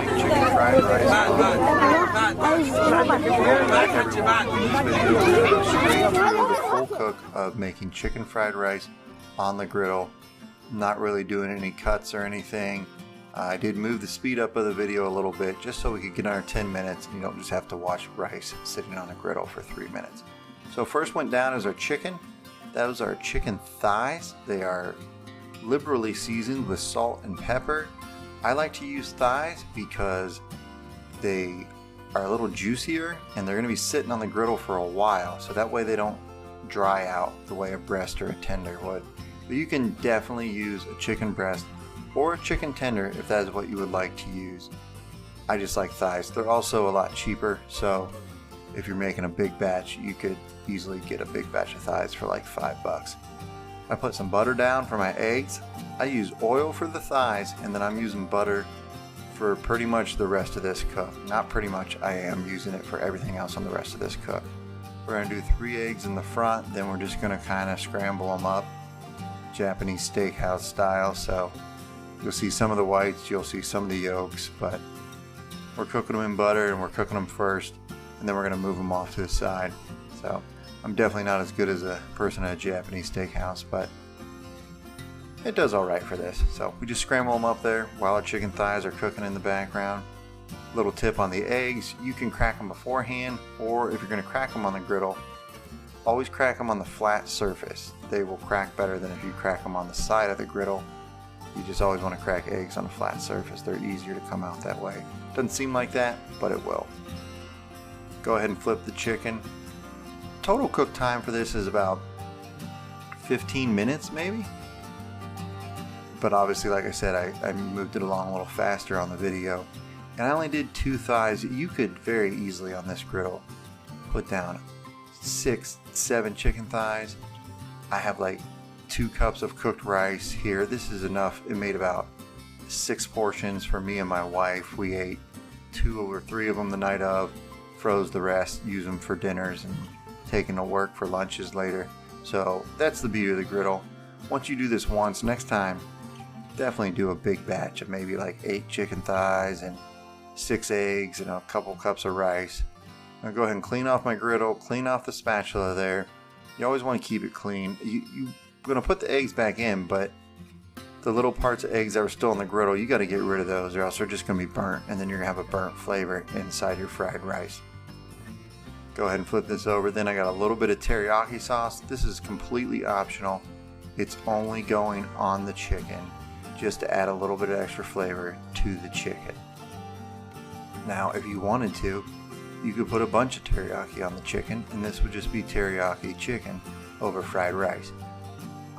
chicken fried rice. Straight through the full cook of making chicken fried rice on the griddle. Not really doing any cuts or anything. I did move the speed up of the video a little bit just so we could get our 10 minutes and you don't just have to watch rice sitting on a griddle for 3 minutes. So first went down is our chicken. Those are chicken thighs. They are liberally seasoned with salt and pepper. I like to use thighs because they are a little juicier and they're going to be sitting on the griddle for a while, so that way they don't dry out the way a breast or a tender would. But you can definitely use a chicken breast or a chicken tender if that is what you would like to use. I just like thighs. They're also a lot cheaper, so if you're making a big batch, you could easily get a big batch of thighs for like $5. I put some butter down for my eggs. I use oil for the thighs, and then I'm using butter for pretty much the rest of this cook. Not pretty much, I am using it for everything else on the rest of this cook. We're going to do 3 eggs in the front, then we're just going to kind of scramble them up Japanese steakhouse style. So you'll see some of the whites, you'll see some of the yolks, but we're cooking them in butter and we're cooking them first, and then we're going to move them off to the side. So I'm definitely not as good as a person at a Japanese steakhouse, but it does alright for this. So we just scramble them up there while our chicken thighs are cooking in the background. Little tip on the eggs, you can crack them beforehand, or if you're going to crack them on the griddle, always crack them on the flat surface. They will crack better than if you crack them on the side of the griddle. You just always want to crack eggs on a flat surface. They're easier to come out that way. Doesn't seem like that, but it will. Go ahead and flip the chicken. Total cook time for this is about 15 minutes maybe. But obviously, like I said, I moved it along a little faster on the video. And I only did 2 thighs. You could very easily on this griddle put down 6, 7 chicken thighs. I have like 2 cups of cooked rice here. This is enough. It made about 6 portions for me and my wife. We ate 2 or 3 of them the night of, froze the rest, use them for dinners and taking to work for lunches later. So that's the beauty of the griddle. Once you do this once, next time definitely do a big batch of maybe like 8 chicken thighs and 6 eggs and a couple cups of rice. I'll go ahead and clean off my griddle, clean off the spatula there. You always want to keep it clean. You're going to put the eggs back in, but the little parts of eggs that were still on the griddle, you got to get rid of those or else they're just going to be burnt, and then you're going to have a burnt flavor inside your fried rice. Go ahead and flip this over. Then I got a little bit of teriyaki sauce. This is completely optional. It's only going on the chicken just to add a little bit of extra flavor to the chicken. Now, if you wanted to, you could put a bunch of teriyaki on the chicken, and this would just be teriyaki chicken over fried rice.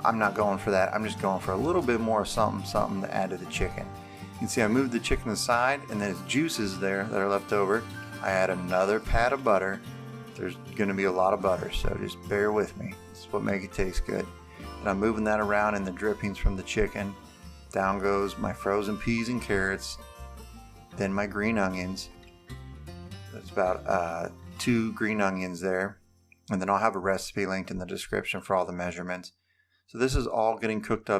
I'm not going for that. I'm just going for a little bit more something to add to the chicken. You can see I moved the chicken aside, and then its juices there that are left over, I add another pat of butter. There's going to be a lot of butter, so just bear with me. This is what makes it taste good. And I'm moving that around in the drippings from the chicken. Down goes my frozen peas and carrots, then my green onions. That's about 2 green onions there. And then I'll have a recipe linked in the description for all the measurements. So this is all getting cooked up